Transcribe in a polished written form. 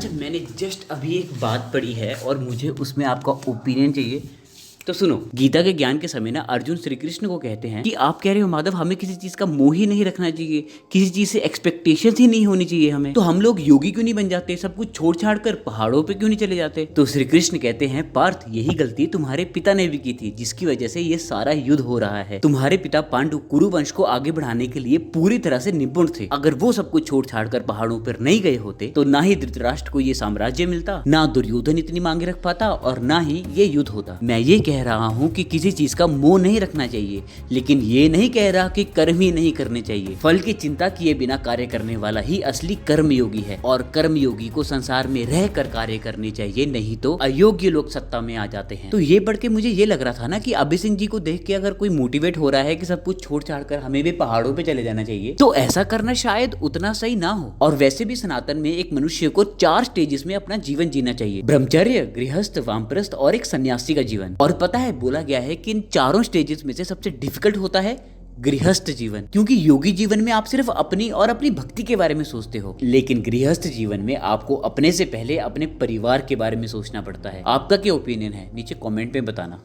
अच्छा, मैंने जस्ट अभी एक बात पढ़ी है और मुझे उसमें आपका ओपिनियन चाहिए। तो सुनो, गीता के ज्ञान के समय ना अर्जुन श्री कृष्ण को कहते हैं कि आप कह रहे हो माधव हमें किसी चीज का मोह ही नहीं रखना चाहिए, किसी चीज से एक्सपेक्टेशंस ही नहीं होनी चाहिए हमें, तो हम लोग योगी क्यों नहीं बन जाते, सब कुछ छोड़ छाड़ कर पहाड़ों पे क्यों नहीं चले जाते। तो श्री कृष्ण कहते हैं पार्थ, यही गलती तुम्हारे पिता ने भी की थी, जिसकी वजह से ये सारा युद्ध हो रहा है। तुम्हारे पिता पांडु कुरु वंश को आगे बढ़ाने के लिए पूरी तरह से निपुण थे। अगर वो सब कुछ छोड़ छाड़ कर पहाड़ों पर नहीं गए होते तो ना ही धृतराष्ट्र को ये साम्राज्य मिलता, ना दुर्योधन इतनी मांगे रख पाता और ना ही ये युद्ध होता। मैं ये कह रहा हूँ कि किसी चीज का मोह नहीं रखना चाहिए, लेकिन ये नहीं कह रहा कि कर्म ही नहीं करने चाहिए। फल की चिंता किए बिना कार्य करने वाला ही असली कर्मयोगी है और कर्मयोगी को संसार में रह कर कार्य करने चाहिए, नहीं तो अयोग्य लोग सत्ता में आ जाते हैं। तो ये पढ़ के मुझे ये लग रहा था ना कि अभय सिंह जी को देख के अगर कोई मोटिवेट हो रहा है कि सब कुछ छोड़ छाड़ कर हमें भी पहाड़ों पे चले जाना चाहिए, तो ऐसा करना शायद उतना सही ना हो। और वैसे भी सनातन में एक मनुष्य को 4 स्टेजेस में अपना जीवन जीना चाहिए, ब्रह्मचर्य, गृहस्थ, वानप्रस्थ और एक सन्यासी का जीवन। और पता है बोला गया है कि इन चारों स्टेजेस में से सबसे डिफिकल्ट होता है गृहस्थ जीवन, क्योंकि योगी जीवन में आप सिर्फ अपनी और अपनी भक्ति के बारे में सोचते हो, लेकिन गृहस्थ जीवन में आपको अपने से पहले अपने परिवार के बारे में सोचना पड़ता है। आपका क्या ओपिनियन है नीचे कमेंट में बताना।